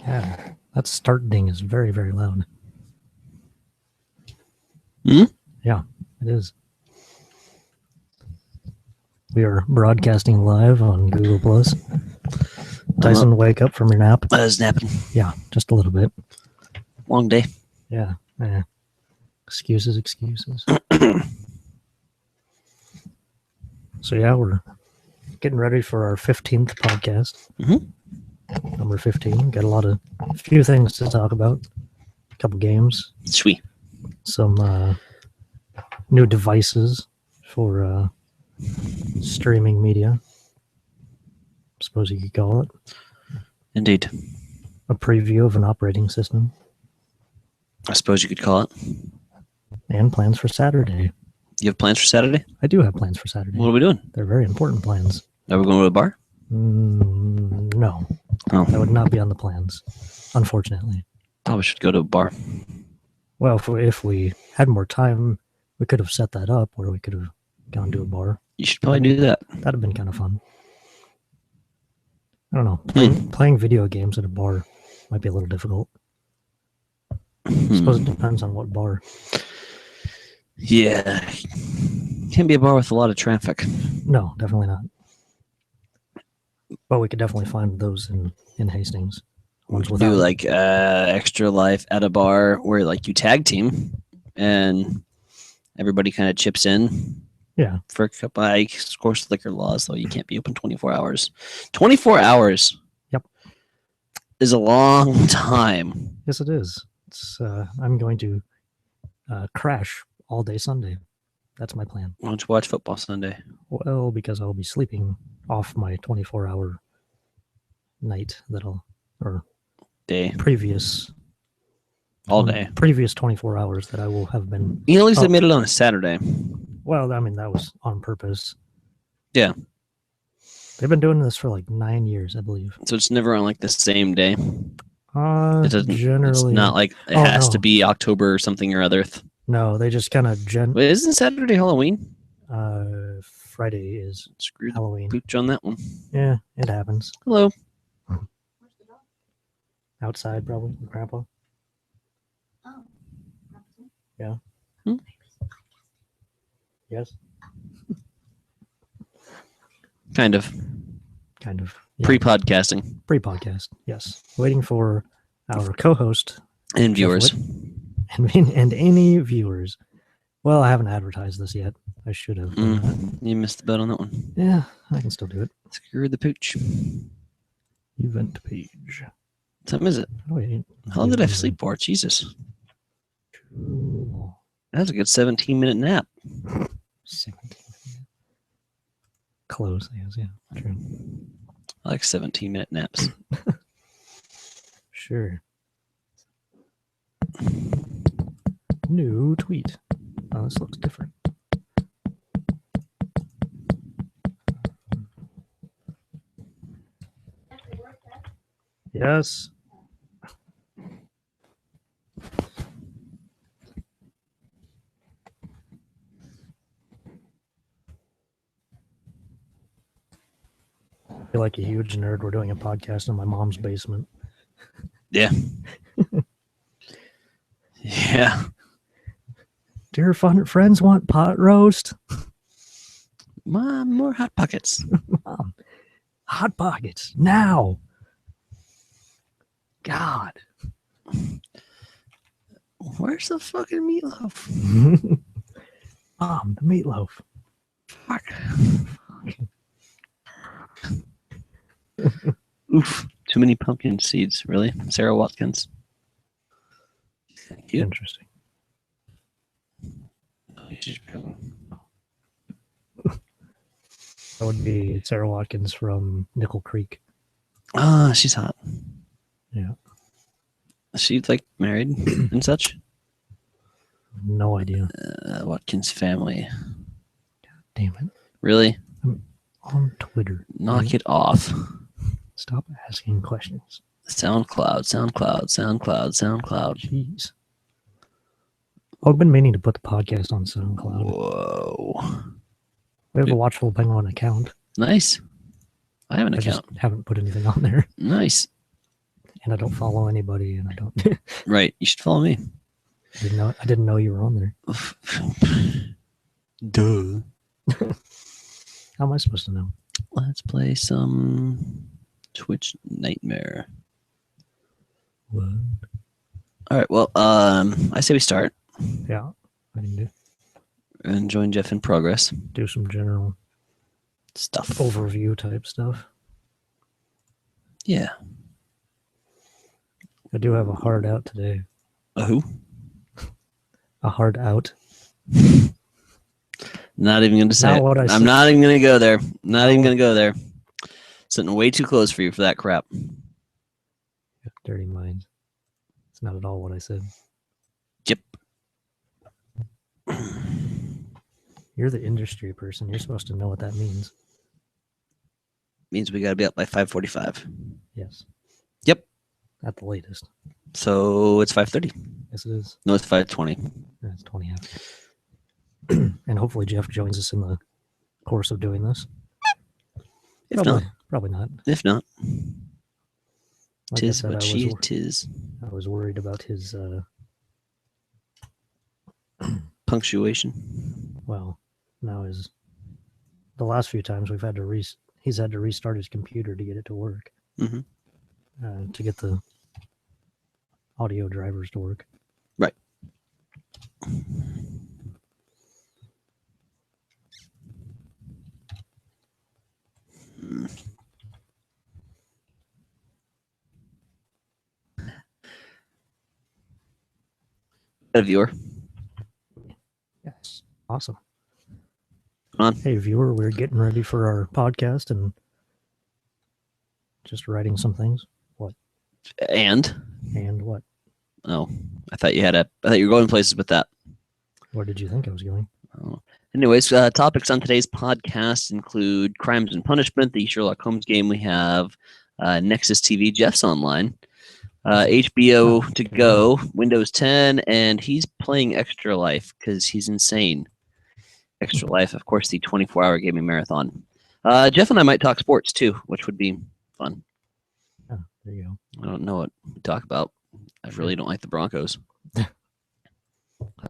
Yeah, that start ding is very, very loud. Hmm? Yeah, it is. We are broadcasting live on Google Plus. Tyson, wake up from your nap. I was napping. Yeah, just a little bit. Long day. Yeah. Excuses. So yeah, we're getting ready for our 15th podcast. Mm-hmm. Number 15. Got a few things to talk about. A couple games. Sweet. Some new devices for streaming media. I suppose you could call it. Indeed. A preview of an operating system. I suppose you could call it. And plans for Saturday. You have plans for Saturday? I do have plans for Saturday. What are we doing? They're very important plans. Are we going to a bar? No. Oh. That would not be on the plans, unfortunately. Probably should go to a bar. Well, if we had more time, we could have set that up where we could have gone to a bar. You should probably do that. That'd have been kind of fun. I don't know. Playing video games at a bar might be a little difficult. I suppose it depends on what bar. Yeah. Can't be a bar with a lot of traffic. No, definitely not. But we could definitely find those in Hastings. We could do like Extra Life at a bar where like you tag team and everybody kind of chips in. Yeah. For a couple, of course, liquor laws, though, you can't be open 24 hours. 24 hours. Yep. Is a long time. Yes, it is. I'm going to crash all day Sunday. That's my plan. Why don't you watch football Sunday? Well, because I'll be sleeping off my 24-hour night day. Previous. All day. Previous 24 hours that I will have been. You at least admit it on a Saturday. Well, I mean, that was on purpose. Yeah. They've been doing this for like 9 years, I believe. So it's never on like the same day? It doesn't, generally. It's not like it has to be October or something or other. No, they just kind of Wait, isn't Saturday Halloween? Friday is Screwed Halloween. Pooch on that one. Yeah, it happens. Hello. Outside, probably, with Grandpa. Oh. Yeah. Yes. Kind of. Yeah. Pre-podcasting. Pre-podcast, yes. Waiting for our co-host. And viewers. And any viewers. Well, I haven't advertised this yet. I should have. You missed the boat on that one. Yeah, I can still do it. Screw the pooch. Event page. What time is it? How long did I have sleep for? Jesus. That was a good 17-minute nap. 17. Close, I guess, yeah. True. I like 17-minute naps. Sure. New tweet. Oh, this looks different. Yes. I feel like a huge nerd. We're doing a podcast in my mom's basement. Yeah. Yeah. Dear friends want pot roast? Mom, more Hot Pockets. Mom, Hot Pockets, now. God. Where's the fucking meatloaf? Mom, the meatloaf. Fuck. Oof. Too many pumpkin seeds, really? Sarah Watkins. Thank you. Interesting. That would be Sarah Watkins from Nickel Creek. Ah, she's hot. Yeah. Is she like married and such? No idea. Watkins family. God damn it. Really? I'm on Twitter. Knock it off. Stop asking questions. SoundCloud. Jeez. I've been meaning to put the podcast on SoundCloud. Whoa. We have a Watchful Penguin account. Nice. I have an I account. just haven't put anything on there. Nice. And I don't follow anybody, and I don't. Right. You should follow me. I didn't know you were on there. Duh. How am I supposed to know? Let's play some Twitch Nightmare. What? All right. Well, I say we start Yeah, I can and join Jeff in progress. do some general Stuff. overview type stuff. Yeah. I do have a hard out today. A who? A hard out. Not even going to say Not it. what I I'm said. not even going to go there. Not even what- going to go there. Sitting way too close for you for that crap. Dirty mind. It's not at all what I said. Yep. You're the industry person. You're supposed to know what that means. Means we got to be up by 5:45. Yes. Yep. At the latest. So it's 5:30. Yes, it is. No, it's 5:20. It's 20 after. And hopefully Jeff joins us in the course of doing this. If not, Probably not. if not, Like I tis said, what she tis. I was worried about his, Punctuation. well, now his, the last few times he's had to restart his computer to get it to work, Mm-hmm. to get the audio drivers to work. Right. A viewer. Yes. Awesome. Come on. Hey, viewer, we're getting ready for our podcast and just writing some things. And And what? oh, I thought you were going places with that. Where did you think I was going? Oh. Anyways, topics on today's podcast include Crimes and Punishment, the Sherlock Holmes game we have, Nexus TV, Jeff's online, HBO to go, Windows 10, and he's playing Extra Life because he's insane. Extra Life, of course, the 24-hour gaming marathon. Jeff and I might talk sports too, which would be fun. Oh, there you go. I don't know what we talk about. I really don't like the Broncos. Talk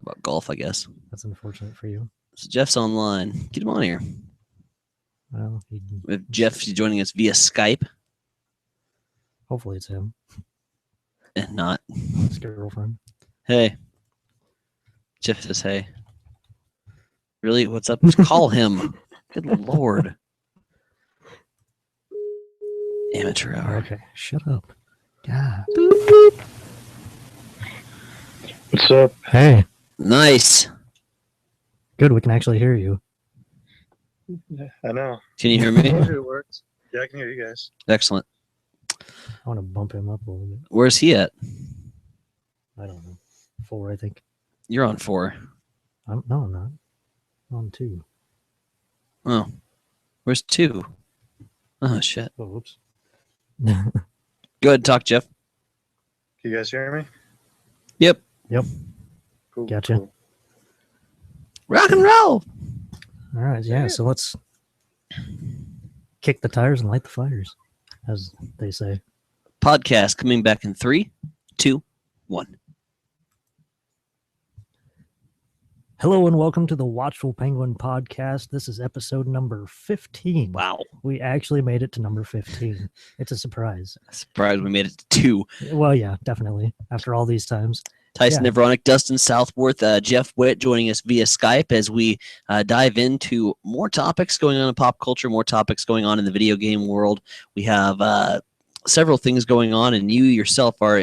about golf, I guess. That's unfortunate for you. So Jeff's online. Get him on here. Well, If Jeff is joining us via Skype hopefully it's him, and not. his girlfriend. Hey. Jeff says, hey. Really? What's up? Just call him. Good Lord. Amateur hour. Okay, shut up. Yeah. What's up? Hey, Nice. good. We can actually hear you. I know. Can you hear me? It works. Yeah, I can hear you guys. Excellent. I want to bump him up a little bit. Where's he at? I don't know. 4, I think. You're on 4. No, I'm not. I'm on 2. Oh. Where's 2? Oh, shit. Oh, whoops. Go ahead and talk, Jeff. Can you guys hear me? Yep. Cool. Gotcha. Cool. Rock and roll. All right, yeah. So let's kick the tires and light the fires, as they say. Podcast coming back in 3, 2, 1. Hello and welcome to the Watchful Penguin podcast. This is episode number 15. Wow. We actually made it to number 15. It's a surprise. Surprised we made it to 2. Well, yeah, definitely. After all these times. Tyson Yeah. Nevronic, Dustin Southworth, Jeff Witt joining us via Skype as we dive into more topics going on in pop culture, more topics going on in the video game world. We have several things going on, and you yourself are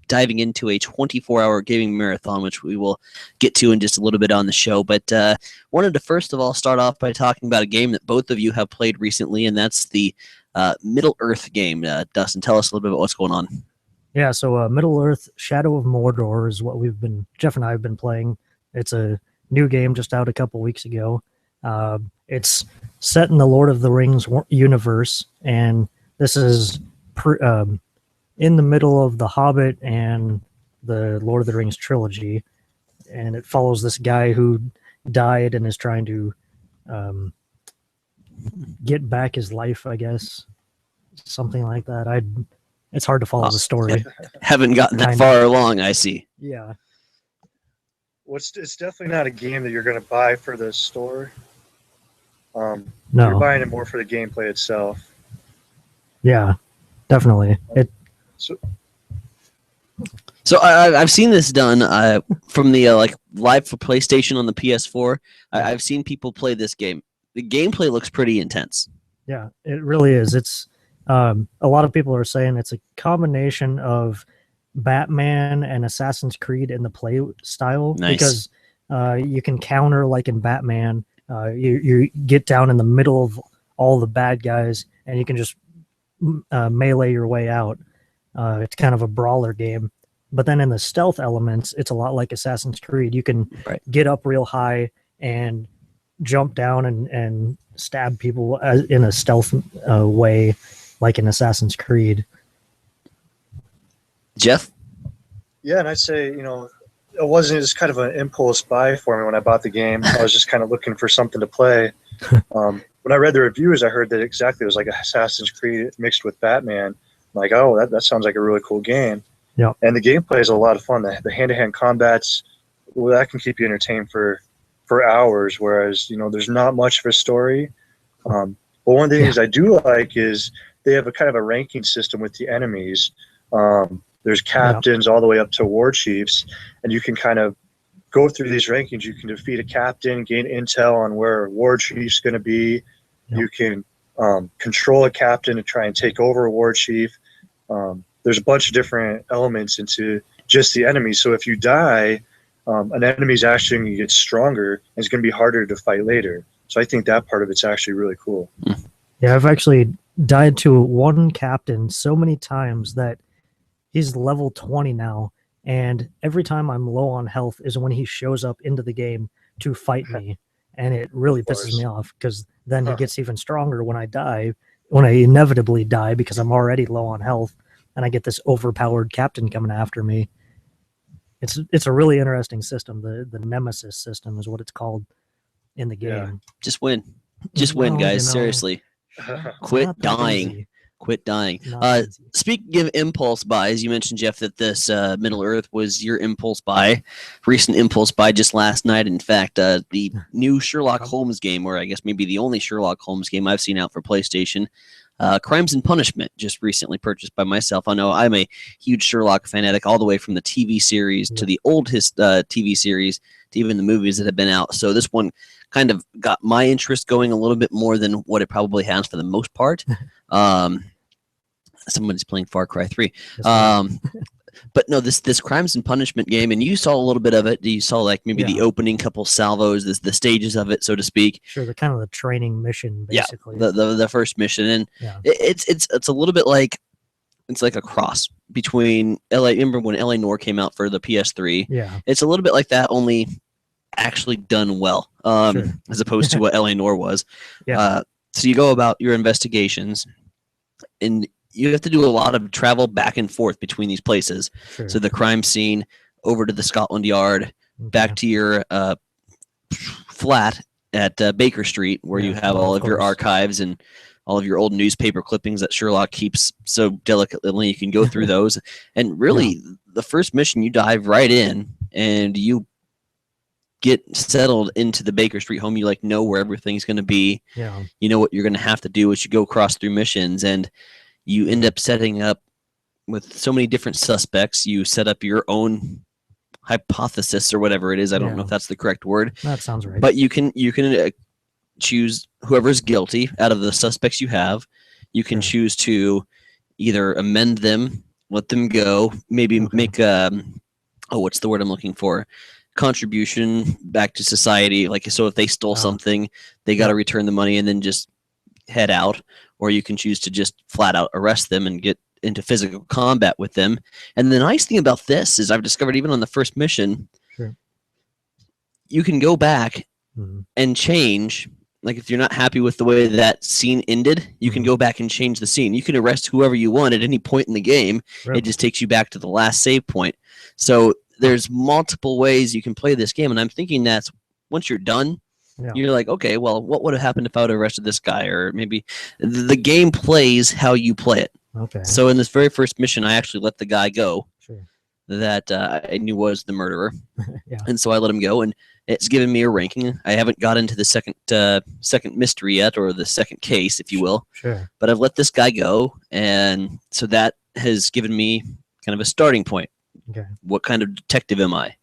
diving into a 24-hour gaming marathon, which we will get to in just a little bit on the show. But wanted to first of all start off by talking about a game that both of you have played recently, and that's the Middle-earth game. Dustin, tell us a little bit about what's going on. Yeah, so Middle-earth Shadow of Mordor is what Jeff and I have been playing. It's a new game just out a couple weeks ago. It's set in the Lord of the Rings universe, and this is in the middle of The Hobbit and the Lord of the Rings trilogy, and it follows this guy who died and is trying to get back his life, I guess, something like that. it's hard to follow the Awesome. story. Haven't gotten that Kind far along, I see. Yeah. Well, it's definitely not a game that you're going to buy for the store. You're No. buying it more for the gameplay itself. Yeah. Definitely. So I've seen this done from the like live for PlayStation on the PS4. I've seen people play this game. The gameplay looks pretty intense. Yeah, it really is. It's a lot of people are saying it's a combination of Batman and Assassin's Creed in the play style. Nice. Because you can counter like in Batman. You get down in the middle of all the bad guys and you can just melee your way out. It's kind of a brawler game. But then in the stealth elements, it's a lot like Assassin's Creed. You can get up real high and jump down and stab people in a stealth way, like in Assassin's Creed. Jeff? Yeah, and I'd say, it wasn't just kind of an impulse buy for me when I bought the game. I was just kind of looking for something to play. When I read the reviews, I heard that exactly it was like Assassin's Creed mixed with Batman. I'm like, oh, that sounds like a really cool game. Yeah. And the gameplay is a lot of fun. The hand-to-hand combats, well, that can keep you entertained for hours, whereas, there's not much of a story. But one of the things I do like is they have a kind of a ranking system with the enemies. There's captains all the way up to war chiefs, and you can kind of go through these rankings. You can defeat a captain, gain intel on where a war chief's going to be. Yeah. You can control a captain to try and take over a war chief. There's a bunch of different elements into just the enemy. So if you die, an enemy's actually going to get stronger and it's going to be harder to fight later. So I think that part of it's actually really cool. Yeah, I've actually died to one captain so many times that he's level 20 now. And every time I'm low on health is when he shows up into the game to fight me. And it really pisses me off because then he gets even stronger when I die, when I inevitably die because I'm already low on health. And I get this overpowered captain coming after me. It's a really interesting system. The Nemesis system is what it's called in the game. Yeah. Just win. Just win, guys. Seriously. Quit Not that dying. easy. Quit dying. Not easy. Speaking of impulse buys, you mentioned, Jeff, that this Middle Earth was your impulse buy, recent impulse buy just last night. In fact, the new Sherlock Holmes game, or I guess maybe the only Sherlock Holmes game I've seen out for PlayStation, Crimes and Punishment, just recently purchased by myself. I know I'm a huge Sherlock fanatic, all the way from the TV series to the oldest TV series to even the movies that have been out. So this one kind of got my interest going a little bit more than what it probably has for the most part. Somebody's playing Far Cry 3. But no, this Crimes and Punishment game, and you saw a little bit of it. You saw like maybe the opening couple salvos, the stages of it, so to speak. Sure, the kind of the training mission, basically. Yeah, the first mission, and it's a little bit like it's like a cross between LA. Remember when LA Noire came out for the PS3? Yeah, it's a little bit like that, only actually done well, as opposed to what LA Noire was. Yeah. So you go about your investigations, and you have to do a lot of travel back and forth between these places. Sure. So the crime scene, over to the Scotland Yard, back to your flat at Baker Street, where you have all of your archives and all of your old newspaper clippings that Sherlock keeps so delicately. You can go through those. And really, the first mission, you dive right in, and you get settled into the Baker Street home. You like know where everything's going to be. Yeah. You know what you're going to have to do as you go across through missions, and you end up setting up with so many different suspects. You set up your own hypothesis or whatever it is. I don't know if that's the correct word. That sounds right. But you can choose whoever's guilty out of the suspects you have. You can choose to either amend them, let them go, maybe make what's the word I'm looking for? Contribution back to society. Like, so if they stole something, they got to return the money and then just head out. Or you can choose to just flat out arrest them and get into physical combat with them. And the nice thing about this is I've discovered even on the first mission, you can go back and change. Like if you're not happy with the way that scene ended, you can go back and change the scene. You can arrest whoever you want at any point in the game. It just takes you back to the last save point. So there's multiple ways you can play this game. And I'm thinking that's once you're done, you're like, okay, well, what would have happened if I would have arrested this guy? Or maybe the game plays how you play it. Okay. So in this very first mission, I actually let the guy go Sure. that I knew was the murderer. Yeah. And so I let him go, and it's given me a ranking. I haven't got into the second mystery yet, or the second case, if you will. Sure. But I've let this guy go, and so that has given me kind of a starting point. Okay. What kind of detective am I?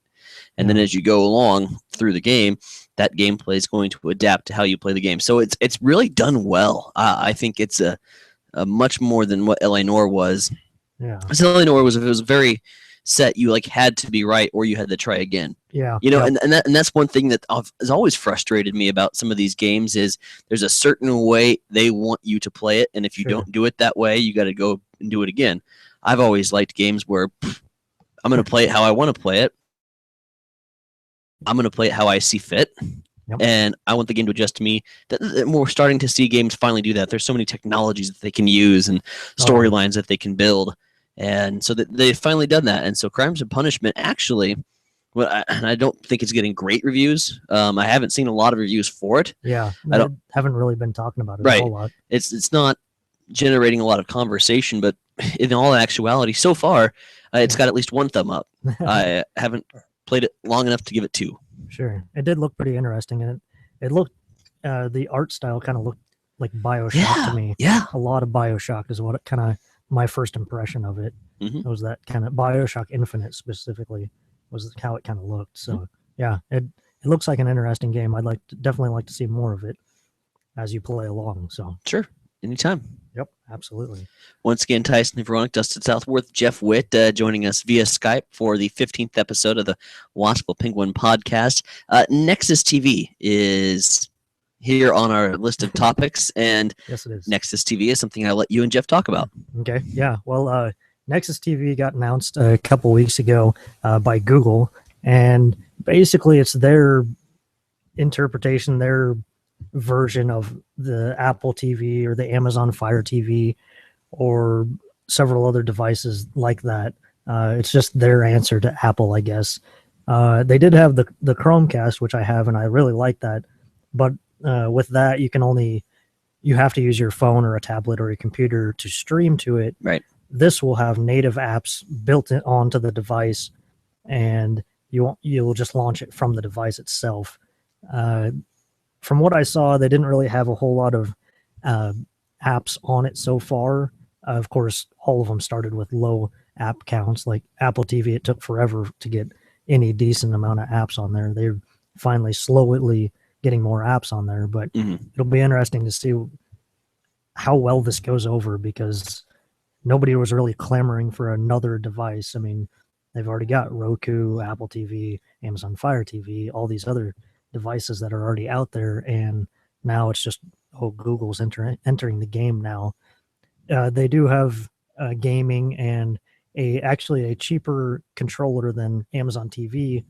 And Yeah. then as you go along through the game, that gameplay is going to adapt to how you play the game. So it's really done well. I think it's a much more than what L.A. Noire was. Yeah. So L.A. Noire was very set. You like had to be right, or you had to try again. Yeah. You know, Yep. and that's one thing that has always frustrated me about some of these games is there's a certain way they want you to play it, and if you Sure. don't do it that way, you got to go and do it again. I've always liked games where I'm going to play it how I want to play it. I'm going to play it how I see fit. Yep. And I want the game to adjust to me. We're starting to see games finally do that. There's so many technologies that they can use and storylines that they can build. And so that they've finally done that. And so Crimes and Punishment actually, well, and I don't think it's getting great reviews. I haven't seen a lot of reviews for it. Yeah. I don't- haven't really been talking about it Right. a whole lot. It's not generating a lot of conversation, but in all actuality, so far, it's got at least one thumb up. I haven't played it long enough to give it 2. Sure. It did look pretty interesting, and it looked the art style kind of looked like BioShock Yeah, to me. yeah. A lot of BioShock is what kind of my first impression of it. Mhm. It was that kind of BioShock Infinite specifically was how it kind of looked. So yeah, it looks like an interesting game. Definitely like to see more of it as you play along. So Sure, anytime. yep, absolutely. Once again, Tyson Veronica, Dustin Southworth, Jeff Witt joining us via Skype for the 15th episode of the Watchful Penguin podcast. Nexus TV is here on our list of topics, and Yes, it is. Nexus TV is something I'll let you and Jeff talk about. Okay. Yeah. Well, Nexus TV got announced a couple weeks ago by Google, and basically it's their interpretation, their version of the Apple TV or the Amazon Fire TV or several other devices like that. It's just their answer to Apple, I guess. They did have the Chromecast, which I have, and I really like that. But with that, you have to use your phone or a tablet or a computer to stream to it. Right. This will have native apps built onto the device, and you'll just launch it from the device itself. From what I saw, they didn't really have a whole lot of apps on it so far. Of course, all of them started with low app counts. Like Apple TV, it took forever to get any decent amount of apps on there. They're finally slowly getting more apps on there, but it'll be interesting to see how well this goes over, because nobody was really clamoring for another device. I mean, they've already got Roku, Apple TV, Amazon Fire TV, all these other devices that are already out there, and now it's just Google's entering the game now. They do have gaming and actually a cheaper controller than Amazon TV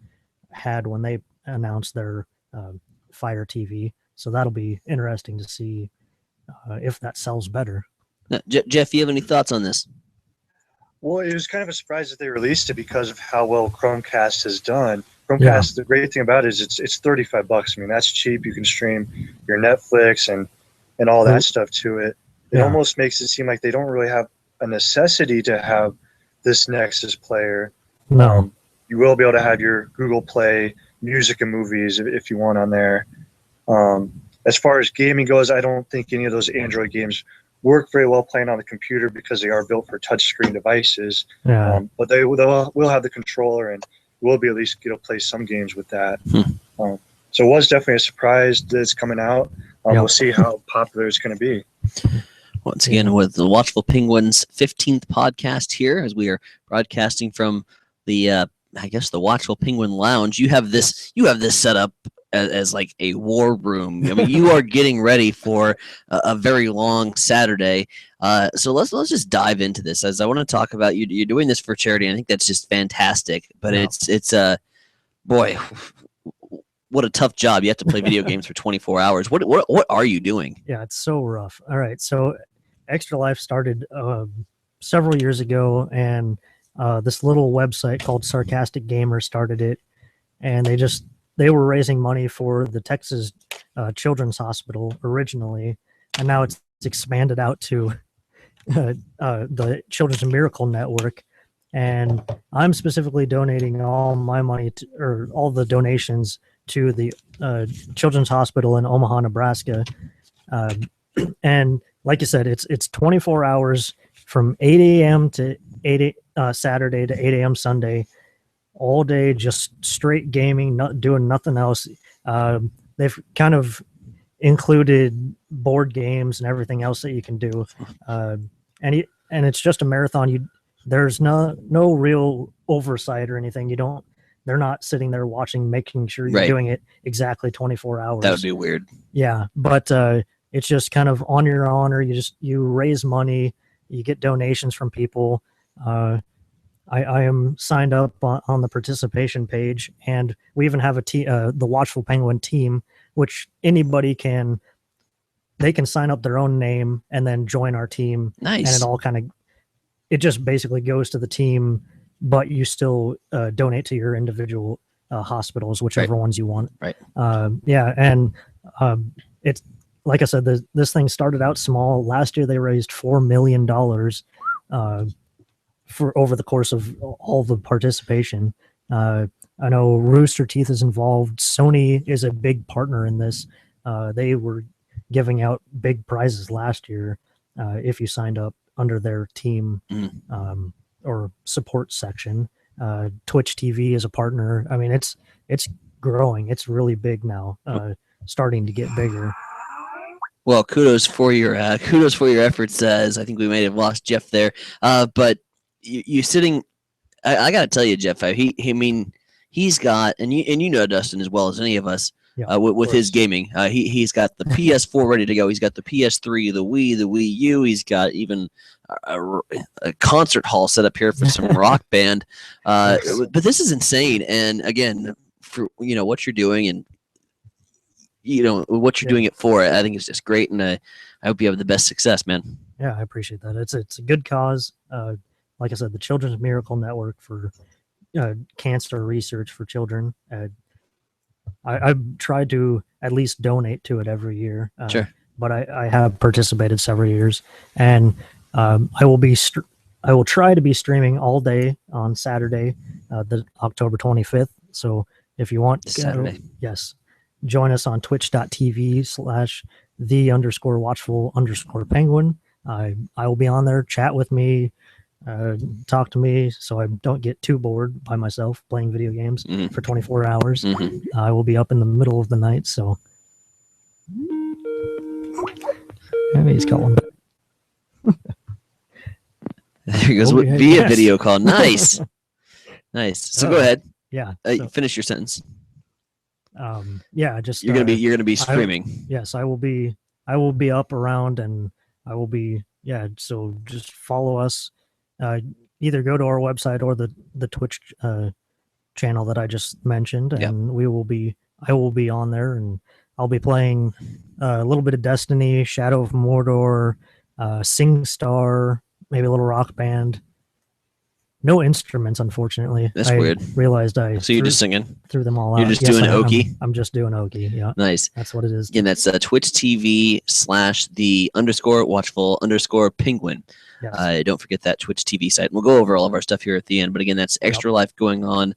had when they announced their Fire TV, so that'll be interesting to see if that sells better. Jeff, you have any thoughts on this? Well, it was kind of a surprise that they released it because of how well Chromecast has done. Chromecast, the great thing about it is it's $35. I mean, that's cheap. You can stream your Netflix and all that stuff to it. It almost makes it seem like they don't really have a necessity to have this Nexus player. No. You will be able to have your Google Play music and movies if you want on there. As far as gaming goes, I don't think any of those Android games work very well playing on the computer because they are built for touchscreen devices. Yeah. But they will have the controller, and we'll be at least get to play some games with that. So it was definitely a surprise that it's coming out. We'll see how popular it's going to be. Once again, with the Watchful Penguins 15th podcast here, as we are broadcasting from the, I guess, the Watchful Penguin Lounge. You have this set up as like a war room. I mean, you are getting ready for a very long Saturday. So let's just dive into this, as I want to talk about you're doing this for charity. I think that's just fantastic. But it's boy, what a tough job. You have to play video games for 24 hours. What are you doing? Yeah, it's so rough. All right, so Extra Life started several years ago, and this little website called Sarcastic Gamer started it, and they were raising money for the Texas Children's Hospital originally, and now it's expanded out to the Children's Miracle Network, and I'm specifically donating all my money or all the donations to the Children's Hospital in Omaha, Nebraska. And like you said, it's 24 hours from 8 a.m. to 8 Saturday to 8 a.m. Sunday, all day, just straight gaming, not doing nothing else. They've kind of included board games and everything else that you can do, and it's just a marathon. There's no real oversight or anything. They're not sitting there watching, making sure you're doing it exactly 24 hours. That would be weird. Yeah, but it's just kind of on your honor. You raise money, you get donations from people. I am signed up on the participation page, and we even have the Watchful Penguin team, which anybody can sign up their own name and then join our team. Nice. And it all it just basically goes to the team, but you still donate to your individual hospitals, whichever ones you want. Right. Yeah, and it's like I said, this thing started out small. Last year they raised $4 million for over the course of all the participation. I know Rooster Teeth is involved. Sony is a big partner in this. They were giving out big prizes last year if you signed up under their team or support section. Twitch TV is a partner. I mean, it's growing. It's really big now, starting to get bigger. Well, kudos for your efforts. As I think we may have lost Jeff there, but you sitting. I got to tell you, Jeff. He's got, and you know Dustin as well as any of us. Yeah, with his gaming, he's got the PS4 ready to go. He's got the PS3, the Wii, the Wii U. He's got even a concert hall set up here for some rock band. But this is insane. And again, for what you're doing and what you're doing it for, I think it's just great. And I hope you have the best success, man. Yeah, I appreciate that. It's a good cause. Like I said, the Children's Miracle Network for cancer research for children. I've tried to at least donate to it every year. Sure. But I have participated several years, and I will try to be streaming all day on Saturday, the October 25th. So if you want, Saturday. Yes, join us on twitch.tv/the_watchful_penguin. I will be on there. Chat with me. Talk to me so I don't get too bored by myself playing video games for 24 hours. I will be up in the middle of the night, so maybe he's got one. There he goes. Via video call. Nice. Nice. So go ahead. Yeah. Finish your sentence. Yeah, just you're gonna be streaming. Yes, I will be up around, and I will be, so just follow us. Either go to our website or the Twitch channel that I just mentioned, and I will be on there, and I'll be playing a little bit of Destiny, Shadow of Mordor, SingStar, maybe a little Rock Band. No instruments, unfortunately. That's weird. Realized so you're just singing. Threw them all out. You're just doing Oki. I'm just doing Oki. Yeah. Nice. That's what it is. Again, that's Twitch TV /the_watchful_penguin. Yes. Don't forget that Twitch TV site. We'll go over all of our stuff here at the end. But again, that's Extra Life going on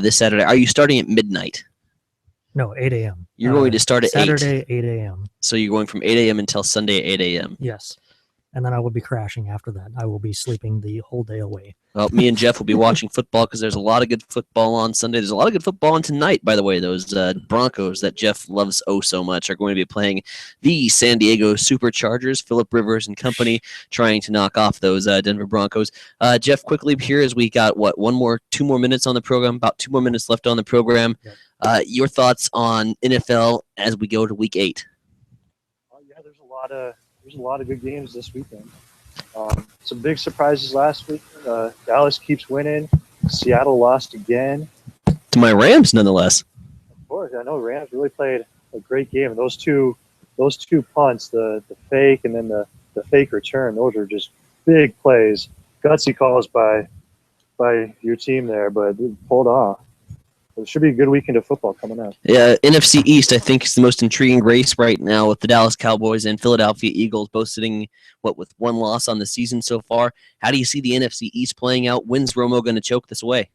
this Saturday. Are you starting at midnight? No, 8 a.m. You're going to start at Saturday, 8 a.m. So you're going from 8 a.m. until Sunday, 8 a.m. Yes. And then I will be crashing after that. I will be sleeping the whole day away. Well, me and Jeff will be watching football because there's a lot of good football on Sunday. There's a lot of good football on tonight, by the way. Those Broncos that Jeff loves so much are going to be playing the San Diego Superchargers. Phillip Rivers and company trying to knock off those Denver Broncos. Jeff, quickly here as we got, 2 more minutes on the program, about 2 more minutes left on the program. Yep. Your thoughts on NFL as we go to Week 8? Yeah, there's a lot of good games this weekend. Some big surprises last week. Dallas keeps winning. Seattle lost again. To my Rams, nonetheless. Of course, I know Rams really played a great game. And those two punts, the fake and then the fake return, those are just big plays. Gutsy calls by your team there, but it pulled off. it should be a good weekend of football coming up. Yeah, NFC East, I think, is the most intriguing race right now with the Dallas Cowboys and Philadelphia Eagles both sitting, with one loss on the season so far. How do you see the NFC East playing out? When's Romo going to choke this away?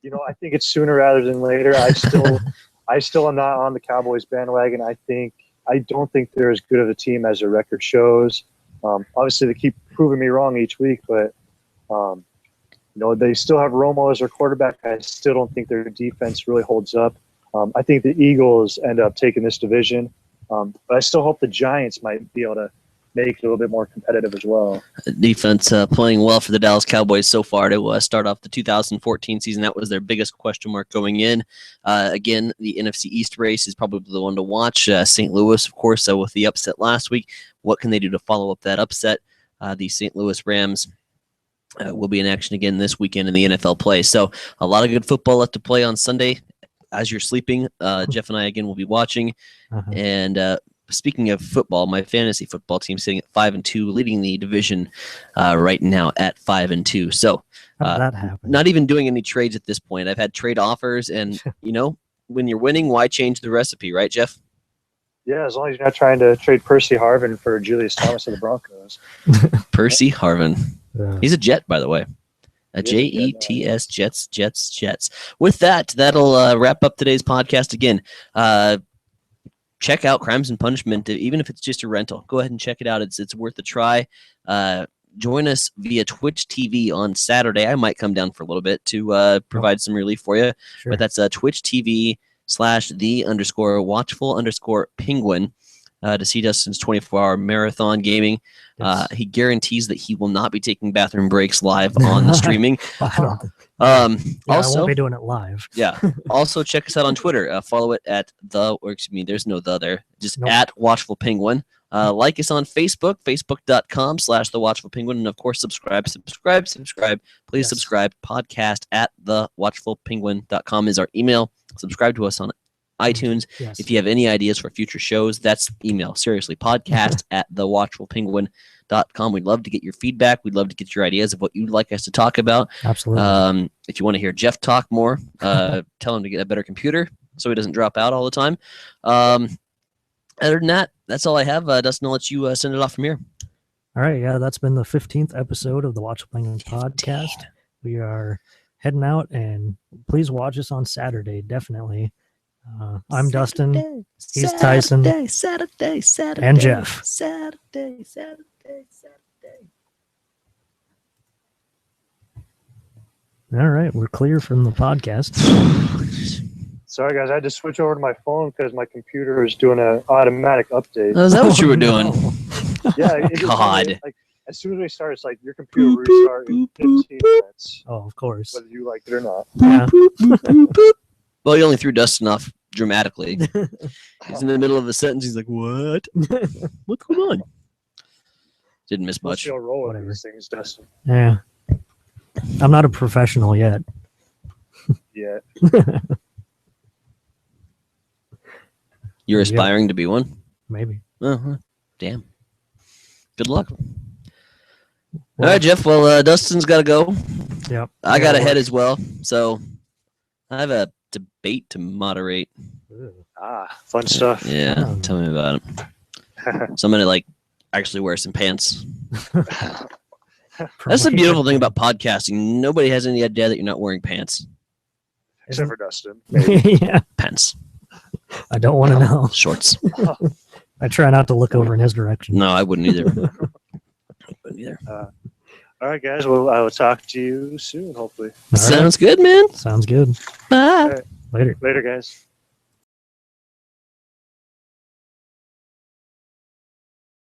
I think it's sooner rather than later. I still am not on the Cowboys bandwagon. I don't think they're as good of a team as their record shows. Obviously, they keep proving me wrong each week, but they still have Romo as their quarterback. I still don't think their defense really holds up. I think the Eagles end up taking this division, but I still hope the Giants might be able to make it a little bit more competitive as well. Defense playing well for the Dallas Cowboys so far to start off the 2014 season. That was their biggest question mark going in. Again, the NFC East race is probably the one to watch. St. Louis, of course, with the upset last week. What can they do to follow up that upset? The St. Louis Rams will be in action again this weekend in the NFL play. So a lot of good football left to play on Sunday. As you're sleeping, Jeff and I again will be watching. And speaking of football, my fantasy football team sitting at 5-2, leading the division right now at 5-2. So How did that happen? not even doing any trades at this point. I've had trade offers, and when you're winning, why change the recipe, right, Jeff? Yeah, as long as you're not trying to trade Percy Harvin for Julius Thomas of the Broncos. Percy Harvin. He's a Jet, by the way. A Jets, Jets. With that, that'll wrap up today's podcast. Again, check out Crimes and Punishment, even if it's just a rental. Go ahead and check it out. It's worth a try. Join us via Twitch TV on Saturday. I might come down for a little bit to provide some relief for you. Sure. But that's Twitch TV /the_watchful_penguin to see Dustin's 24-hour marathon gaming. Yes. He guarantees that he will not be taking bathroom breaks live on the streaming. I Also, won't be doing it live. yeah. Also, check us out on Twitter. Follow it at there's no the there. Just Nope. at Watchful Penguin. Like us on Facebook, facebook.com/thewatchfulpenguin. And of course, subscribe. Please Yes. subscribe. Podcast at thewatchfulpenguin.com is our email. Subscribe to us on iTunes. Yes. If you have any ideas for future shows, that's email. Seriously, podcast at thewatchfulpenguin.com. We'd love to get your feedback. We'd love to get your ideas of what you'd like us to talk about. Absolutely. If you want to hear Jeff talk more, tell him to get a better computer so he doesn't drop out all the time. Other than that, that's all I have. Dustin, I'll let you send it off from here. All right. Yeah, that's been the 15th episode of the Watchful Penguin podcast. We are heading out, and please watch us on Saturday. Definitely. I'm Dustin. He's Tyson. Saturday. And Jeff. Saturday. All right. We're clear from the podcast. Sorry, guys. I had to switch over to my phone because my computer is doing an automatic update. Is that what you were doing? Yeah. It just- God. Like, as soon as we start, it's like your computer will restart in 15 minutes, Oh, of course. whether you like it or not. Yeah. Well, you only threw Dustin off dramatically. He's in the middle of a sentence. He's like, what? What's going on? Didn't miss Let's much. still roll with Whatever. these things, Dustin. Yeah. I'm not a professional yet. Yeah. You're Yeah. aspiring to be one? Maybe. Uh-huh. Damn. Good luck. Well, All right, Jeff. Well, Dustin's got to go. Yep. I got Yeah, ahead as well. So I have a debate to moderate. Fun stuff. Yeah, Oh. tell me about it. So I'm going to actually wear some pants. That's the beautiful thing about podcasting. Nobody has any idea that you're not wearing pants. Except for Dustin. Yeah. Pants. I don't want to know. Shorts. I try not to look over in his direction. No, I wouldn't either. I wouldn't either. All right, guys. Well, I will talk to you soon, hopefully. All right. Sounds good, man. Sounds good. Bye. All right. Later. Later, guys.